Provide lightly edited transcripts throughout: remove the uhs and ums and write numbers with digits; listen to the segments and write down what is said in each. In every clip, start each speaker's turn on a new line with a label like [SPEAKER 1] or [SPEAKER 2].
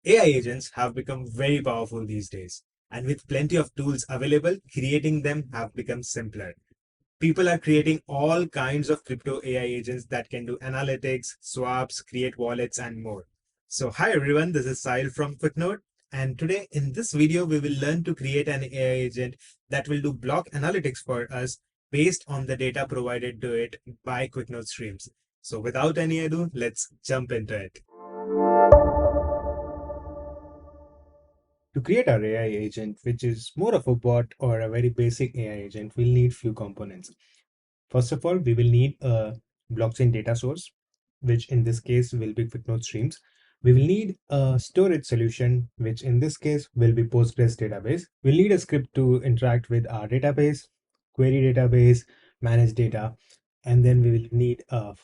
[SPEAKER 1] AI agents have become very powerful these days, and with plenty of tools available, creating them have become simpler. People are creating all kinds of crypto AI agents that can do analytics, swaps, create wallets, and more. So, hi everyone, this is Sahil from QuickNode, and today in this video, we will learn to create an AI agent that will do block analytics for us based on the data provided to it by QuickNode Streams. So, without any ado, let's jump into it. To create our AI agent, which is more of a bot or a very basic AI agent, we'll need few components. First of all, we will need a blockchain data source, which in this case will be QuickNode Streams. We will need a storage solution, which in this case will be Postgres database. We'll need a script to interact with our database, query database, manage data, and then we will need a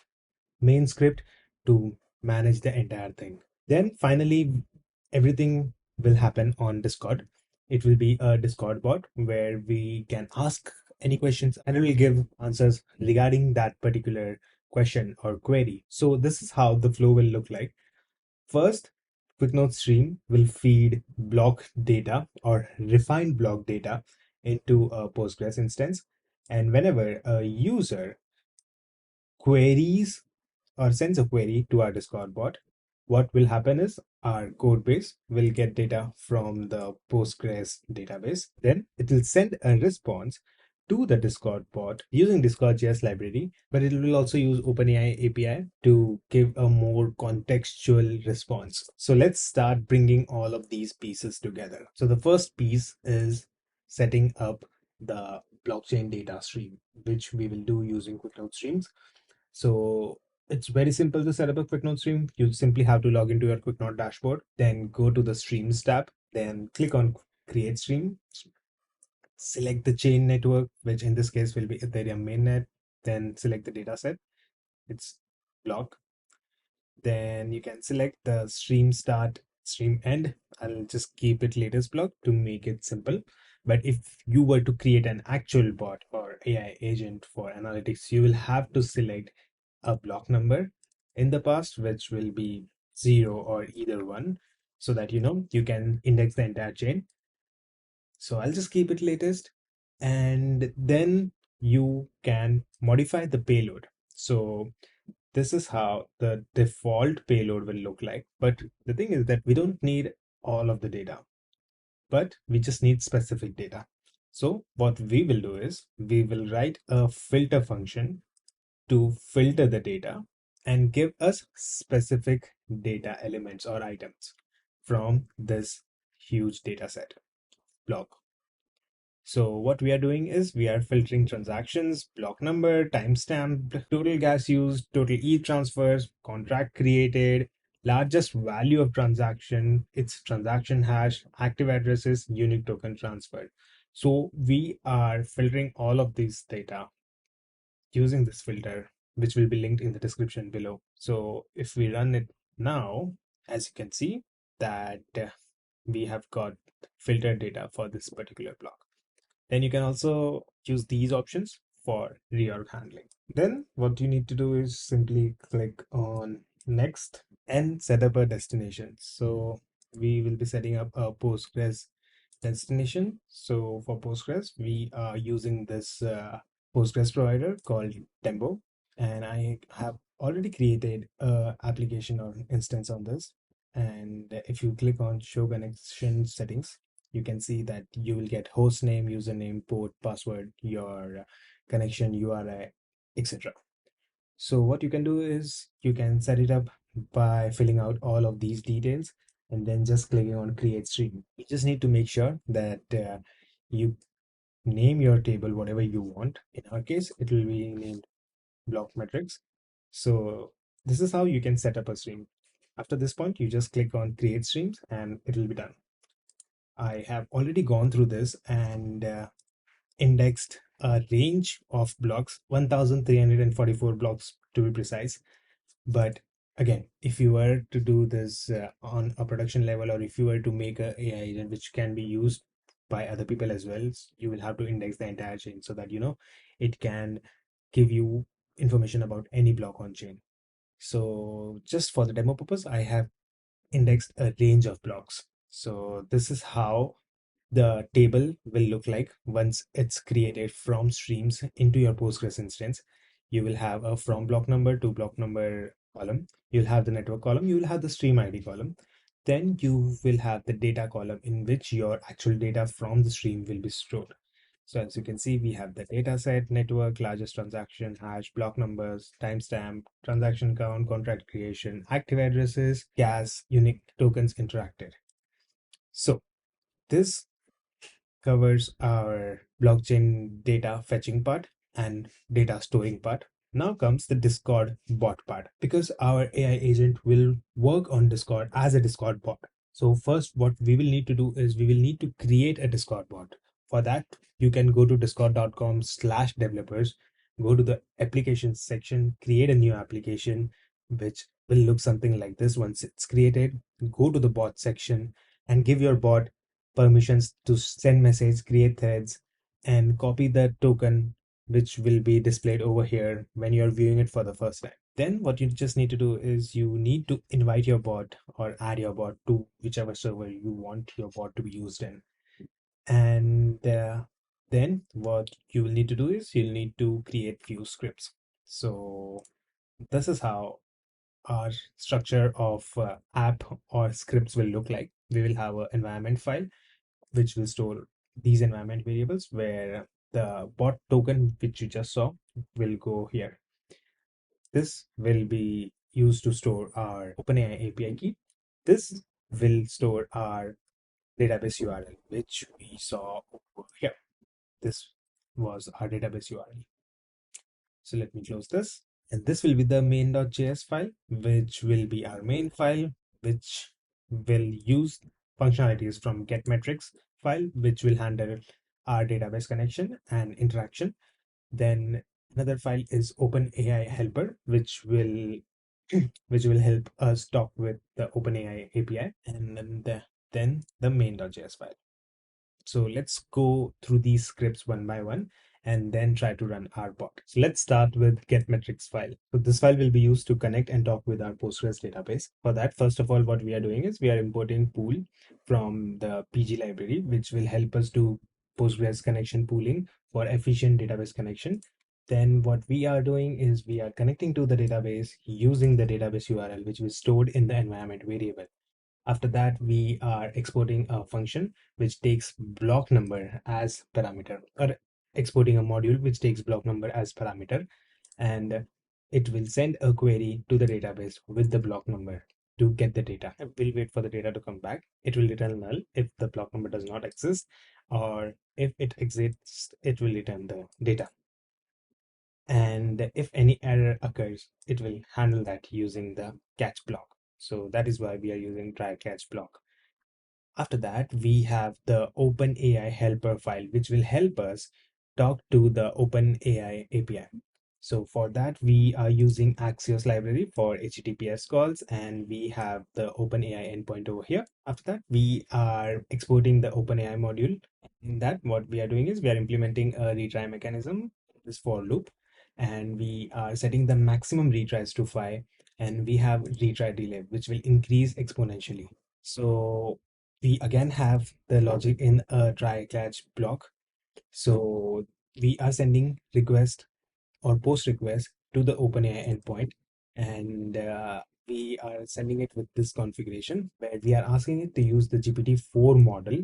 [SPEAKER 1] main script to manage the entire thing. Then finally, everything will happen on Discord. It will be a Discord bot where we can ask any questions and it will give answers regarding that particular question or query. So this is how the flow will look like. First, QuickNote Stream will feed block data or refined block data into a Postgres instance. And whenever a user queries or sends a query to our Discord bot, what will happen is our code base will get data from the Postgres database. Then it will send a response to the Discord bot using Discord.js library, but it will also use OpenAI API to give a more contextual response. So let's start bringing all of these pieces together. So the first piece is setting up the blockchain data stream, which we will do using QuickNode Streams. So it's very simple to set up a QuickNode stream. You simply have to log into your QuickNode dashboard, then go to the Streams tab, then click on Create Stream, select the chain network, which in this case will be Ethereum mainnet, then select the dataset, it's block. Then you can select the stream start, stream end. I'll just keep it latest block to make it simple. But if you were to create an actual bot or AI agent for analytics, you will have to select a block number in the past, which will be 0 or either 1, so that you can index the entire chain. So I'll just keep it latest, and then you can modify the payload. So this is how the default payload will look like. But the thing is that we don't need all of the data, but we just need specific data. So what we will do is we will write a filter function to filter the data and give us specific data elements or items from this huge data set block. So what we are doing is we are filtering transactions, block number, timestamp, total gas used, total e-transfers, contract created, largest value of transaction, its transaction hash, active addresses, unique token transferred. So we are filtering all of these data using this filter, which will be linked in the description below. So if we run it now, as you can see that we have got filtered data for this particular block. Then you can also use these options for reorg handling. Then what you need to do is simply click on next and set up a destination. So we will be setting up a Postgres destination. So for Postgres, we are using this Postgres provider called Tempo, and I have already created a application or instance on this. And if you click on show connection settings, you can see that you will get host name, username, port, password, your connection URI, etc. So what you can do is you can set it up by filling out all of these details and then just clicking on create stream. You just need to make sure that you name your table whatever you want. In our case, it will be named block metrics. So this is how you can set up a stream. After this point, you just click on create streams and it will be done. I have already gone through this and indexed a range of blocks, 1344 blocks to be precise. But again, if you were to do this on a production level, or if you were to make a AI agent which can be used by other people as well, you will have to index the entire chain so that it can give you information about any block on chain. So just for the demo purpose, I have indexed a range of blocks. So this is how the table will look like once it's created from streams into your Postgres instance. You will have a from block number to block number column. You'll have the network column. You will have the stream ID column. Then you will have the data column in which your actual data from the stream will be stored. So as you can see, we have the data set, network, largest transaction, hash, block numbers, timestamp, transaction count, contract creation, active addresses, gas, unique tokens interacted. So this covers our blockchain data fetching part and data storing part. Now comes the Discord bot part, because our AI agent will work on Discord as a Discord bot. So first, what we will need to do is we will need to create a Discord bot. For that, you can go to discord.com/developers, go to the applications section, create a new application, which will look something like this. Once it's created, go to the bot section and give your bot permissions to send message, create threads, and copy the token which will be displayed over here when you're viewing it for the first time. Then what you just need to do is you need to invite your bot or add your bot to whichever server you want your bot to be used in. And then what you will need to do is you'll need to create few scripts. So this is how our structure of app or scripts will look like. We will have an environment file which will store these environment variables, where the bot token which you just saw will go here. This will be used to store our OpenAI API key. This will store our database URL, which we saw over here. This was our database URL. So let me close this. And this will be the main.js file, which will be our main file, which will use functionalities from getMetrics file, which will handle our database connection and interaction. Then another file is OpenAI helper, which will help us talk with the OpenAI API, and then the main.js file. So let's go through these scripts one by one and then try to run our bot. So let's start with getMetrics file. So this file will be used to connect and talk with our Postgres database. For that, first of all, what we are doing is we are importing pool from the PG library, which will help us do Postgres connection pooling for efficient database connection. Then what we are doing is we are connecting to the database using the database URL, which was stored in the environment variable. After that, we are exporting a function which takes block number as parameter, or exporting a module which takes block number as parameter, and it will send a query to the database with the block number to get the data. We'll wait for the data to come back. It will return null if the block number does not exist, or if it exists, it will return the data. And if any error occurs, it will handle that using the catch block. So that is why we are using try catch block. After that, we have the OpenAI helper file, which will help us talk to the OpenAI API. So for that, we are using Axios library for HTTPS calls, and we have the OpenAI endpoint over here. After that, we are exporting the OpenAI module. In that, what we are doing is we are implementing a retry mechanism, this for loop, and we are setting the maximum retries to 5, and we have retry delay, which will increase exponentially. So we again have the logic in a try catch block. So we are sending request or post request to the OpenAI endpoint, and we are sending it with this configuration where we are asking it to use the GPT-4 model,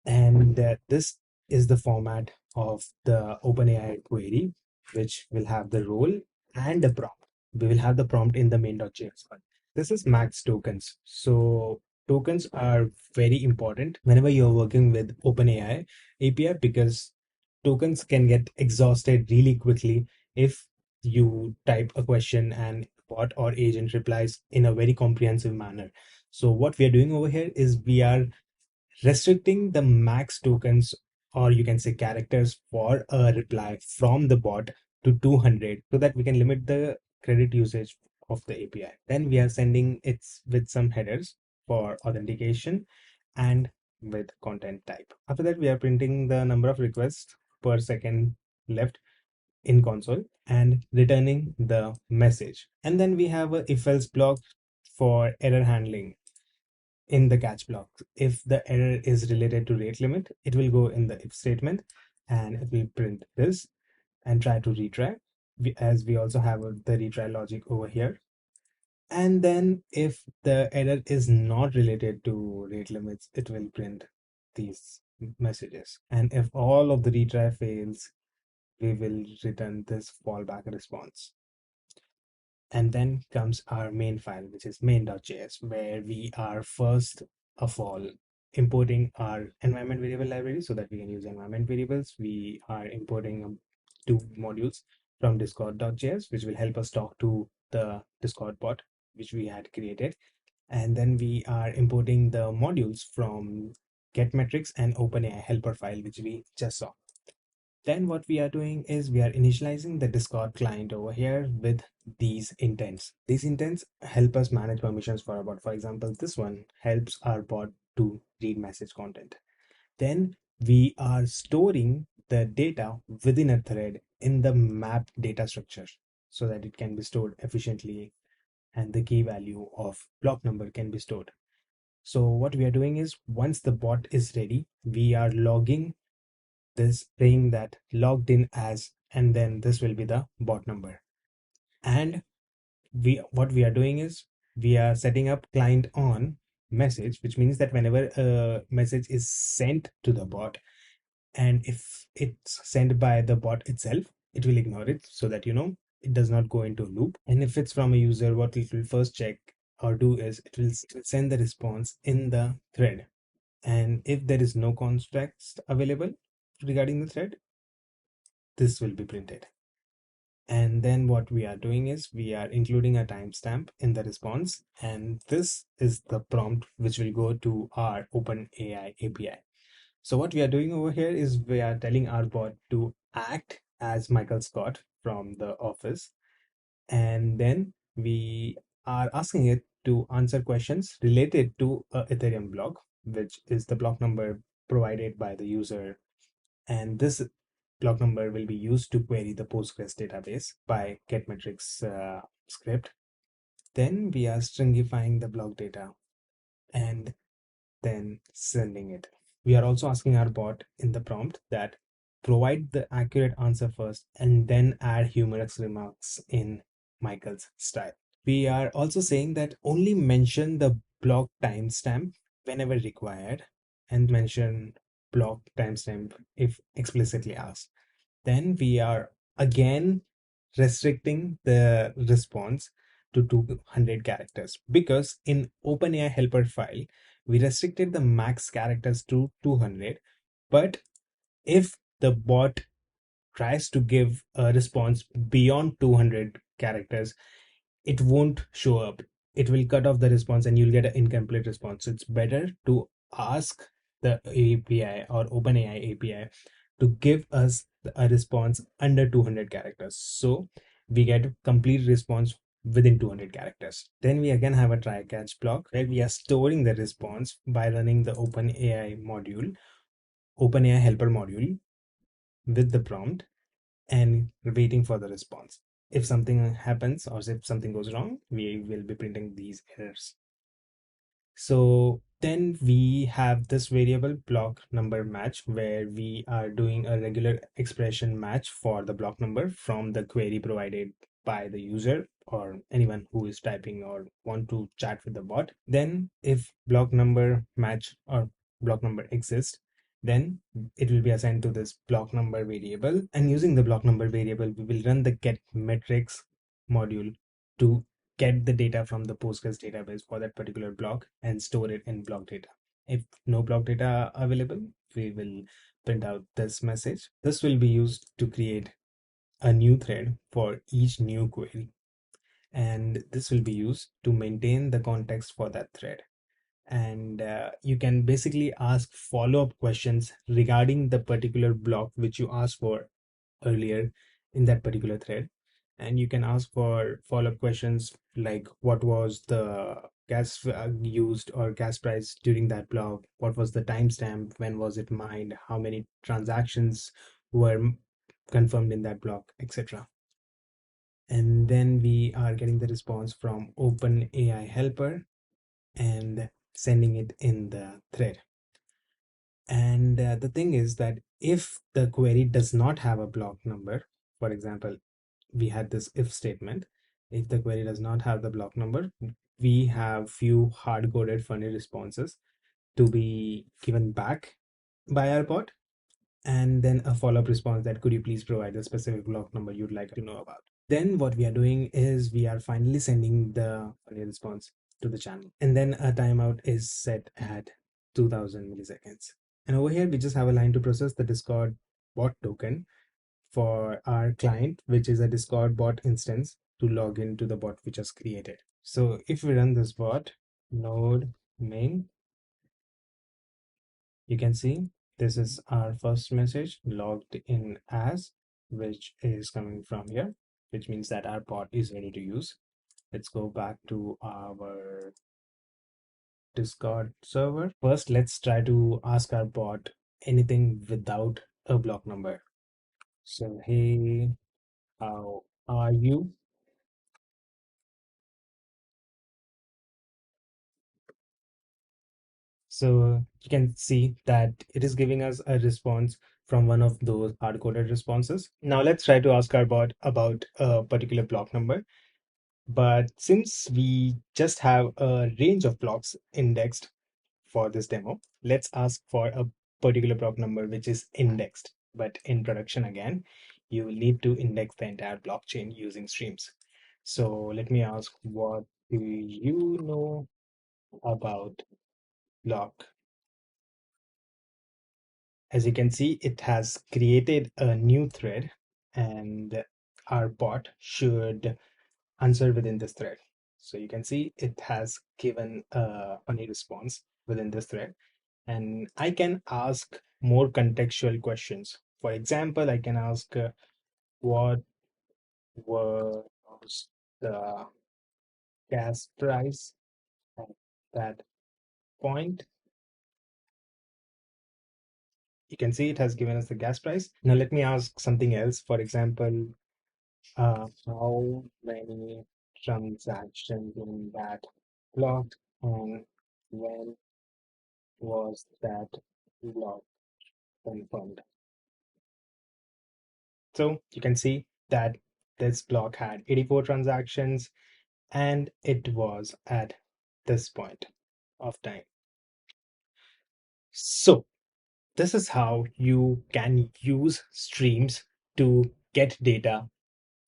[SPEAKER 1] and this is the format of the OpenAI query, which will have the role and the prompt. We will have the prompt in the main.js file. This is max tokens. So tokens are very important whenever you're working with OpenAI API, because tokens can get exhausted really quickly if you type a question and bot or agent replies in a very comprehensive manner. So what we are doing over here is we are restricting the max tokens, or you can say characters, for a reply from the bot to 200, so that we can limit the credit usage of the API. Then we are sending it with some headers for authentication and with content type. After that, we are printing the number of requests per second left in console and returning the message. And then we have a if else block for error handling. in the catch block. If the error is related to rate limit, it will go in the if statement and it will print this and try to retry, as we also have the retry logic over here. And then if the error is not related to rate limits, it will print these messages. And if all of the retry fails, we will return this fallback response. And then comes our main file, which is main.js, where we are first of all importing our environment variable library so that we can use environment variables. We are importing two modules from discord.js, which will help us talk to the Discord bot, which we had created. And then we are importing the modules from getMetrics and OpenAI helper file, which we just saw. Then what we are doing is we are initializing the Discord client over here with these intents. These intents help us manage permissions for our bot. For example, this one helps our bot to read message content. Then we are storing the data within a thread in the map data structure so that it can be stored efficiently and the key value of block number can be stored. So what we are doing is once the bot is ready, we are logging this saying that logged in as, and then this will be the bot number. And what we are doing is we are setting up client on message, which means that whenever a message is sent to the bot, and if it's sent by the bot itself, it will ignore it so that it does not go into a loop. And if it's from a user, what it will first check or do is it will send the response in the thread. And if there is no context available regarding the thread, this will be printed. And then what we are doing is we are including a timestamp in the response, and this is the prompt which will go to our OpenAI API. So what we are doing over here is we are telling our bot to act as Michael Scott from The Office, and then we are asking it to answer questions related to a Ethereum block, which is the block number provided by the user. And this block number will be used to query the Postgres database by getMetrics script. Then we are stringifying the block data and then sending it. We are also asking our bot in the prompt that provide the accurate answer first and then add humorous remarks in Michael's style. We are also saying that only mention the block timestamp whenever required and mention block timestamp if explicitly asked. Then we are again restricting the response to 200 characters because in OpenAI helper file, we restricted the max characters to 200. But if the bot tries to give a response beyond 200 characters, it won't show up. It will cut off the response and you'll get an incomplete response. So it's better to ask the API or OpenAI API to give us a response under 200 characters. So we get complete response within 200 characters. Then we again have a try catch block where we are storing the response by running the OpenAI module, OpenAI helper module with the prompt and waiting for the response. If something happens or if something goes wrong, we will be printing these errors. So then we have this variable block number match where we are doing a regular expression match for the block number from the query provided by the user or anyone who is typing or want to chat with the bot. Then if block number match or block number exists, then it will be assigned to this block number variable, and using the block number variable we will run the get metrics module to get the data from the Postgres database for that particular block and store it in block data. If no block data available, we will print out this message. This will be used to create a new thread for each new query, and this will be used to maintain the context for that thread. And you can basically ask follow-up questions regarding the particular block which you asked for earlier in that particular thread. And you can ask for follow-up questions like what was the gas used or gas price during that block, what was the timestamp, when was it mined, how many transactions were confirmed in that block, etc. And then we are getting the response from OpenAI helper, and sending it in the thread. And the thing is that if the query does not have a block number, for example, we had this if statement. If the query does not have the block number, we have few hard-coded funny responses to be given back by our bot, and then a follow-up response that could you please provide the specific block number you'd like to know about. Then what we are doing is we are finally sending the funny response to the channel, and then a timeout is set at 2000 milliseconds. And over here we just have a line to process the Discord bot token for our client, which is a Discord bot instance, to log into the bot we just created. So if we run this bot, node main, you can see this is our first message logged in as, which is coming from here, which means that our bot is ready to use. Let's go back to our Discord server. First, let's try to ask our bot anything without a block number. So, hey, how are you? So you can see that it is giving us a response from one of those hard-coded responses. Now let's try to ask our bot about a particular block number. But since we just have a range of blocks indexed for this demo, let's ask for a particular block number which is indexed. But in production again, you will need to index the entire blockchain using streams. So let me ask, what do you know about block? As you can see, it has created a new thread, and our bot should answer within this thread. So you can see it has given a funny response within this thread, and I can ask more contextual questions. For example, I can ask what was the gas price at that point. You can see it has given us the gas price. Now let me ask something else. For example, how many transactions in that block, and when was that block confirmed? So you can see that this block had 84 transactions and it was at this point of time. So this is how you can use streams to get data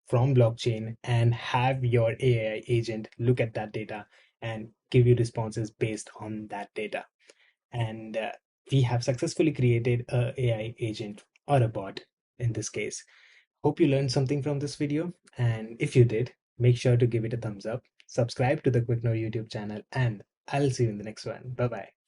[SPEAKER 1] from blockchain and have your AI agent look at that data and give you responses based on that data. And we have successfully created a AI agent, or a bot in this case. Hope you learned something from this video. And if you did, make sure to give it a thumbs up, subscribe to the QuickNode YouTube channel, and I'll see you in the next one. Bye bye.